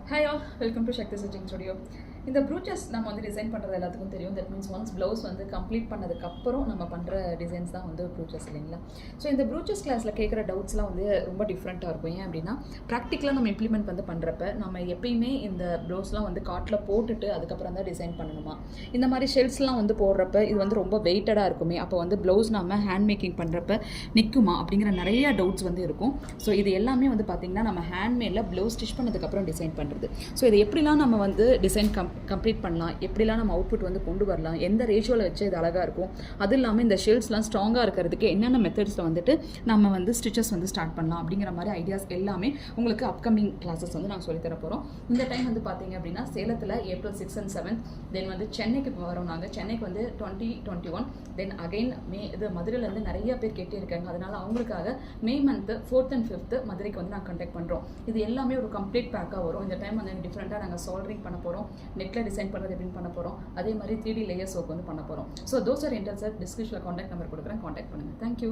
Hi all, welcome to Shakti Stitching Studio. இந்த ப்ரூச்சஸ் நம்ம வந்து டிசைன் பண்ணுறது எல்லாத்துக்கும் தெரியும். தட் மீன்ஸ் ஒன்ஸ் ப்ளவுஸ் வந்து கம்ப்ளீட் பண்ணதுக்கப்புறம் நம்ம பண்ணுற டிசைன்ஸ் தான் வந்து ப்ரூச்சஸ் இல்லைங்களா. ஸோ இந்த ப்ரூச்சஸ் கிளாஸில் கேட்குற டவுட்ஸ்லாம் வந்து ரொம்ப டிஃப்ரெண்ட்டாக இருக்கும். ஏன் அப்படின்னா ப்ராக்டிக்கலாக நம்ம இம்ப்ளிமெண்ட் வந்து பண்ணுறப்ப நம்ம எப்பயுமே இந்த ப்ளவுஸ்லாம் வந்து காட்டில் போட்டுட்டு அதுக்கப்புறம் தான் டிசைன் பண்ணணுமா, இந்த மாதிரி ஷெல்ஸ்லாம் வந்து போடுறப்ப இது வந்து ரொம்ப வெயிட்டடாக இருக்குமே, அப்போ வந்து ப்ளவுஸ் நம்ம ஹேண்ட் மேக்கிங் பண்ணுறப்ப நிற்குமா அப்படிங்கிற நிறைய டவுட்ஸ் வந்து இருக்கும். ஸோ இது எல்லாமே வந்து பார்த்திங்கன்னா நம்ம ஹேண்ட்மேடில் ப்ளவுஸ் ஸ்டிச் பண்ணதுக்கப்புறம் டிசைன் பண்ணுறது. ஸோ இது எப்படிலாம் நம்ம வந்து டிசைன் கம்ப்ளீட் பண்ணலாம், எப்படிலாம் நம்ம அவுட்புட் வந்து கொண்டு வரலாம், எந்த ரேஷியோவில் வச்சு இது அழகாக இருக்கும், அது இல்லாமல் இந்த ஷெல்ஸ்லாம் ஸ்ட்ராங்காக இருக்கிறதுக்கு என்னென்ன மெத்தட்ஸில் வந்துட்டு நம்ம வந்து ஸ்டிச்சஸ் வந்து ஸ்டார்ட் பண்ணலாம் அப்படிங்கிற மாதிரி ஐடியாஸ் எல்லாமே உங்களுக்கு அப்கமிங் கிளாஸஸ் வந்து நாங்கள் சொல்லித்தர போகிறோம். இந்த டைம் வந்து பார்த்தீங்க அப்படின்னா சேலத்தில் April 6 and 7, தென் வந்து சென்னைக்கு வரோம். நாங்கள் சென்னைக்கு வந்து 2021, தென் அகைன் இது மதுரையிலேருந்து நிறைய பேர் கேட்டே இருக்காங்க. அதனால் அவங்களுக்காக May month 4th and 5th மதுரைக்கு வந்து நாங்கள் கண்டக்ட் பண்ணுறோம். இது எல்லாமே ஒரு கம்ப்ளீட் பேக்காக வரும். இந்த டைம் வந்து டிஃப்ரெண்ட்டாக நாங்கள் சால்டரிங் பண்ண போகிறோம், நெட்டில் டிசைன் பண்ணுறது எப்படின்னு பண்ண போகிறோம், அதே மாதிரி 3D லேயர்ஸ் ஒர்க் வந்து பண்ண போகிறோம். ஸோ தோஸ் ஆர் இன்ட்ரெஸ்டட், டிஸ்கிரிப்ஷனில் காண்டாக்ட் நம்பர் கொடுக்குறேன், காண்டாக்ட் பண்ணுங்கள். தேங்க்யூ.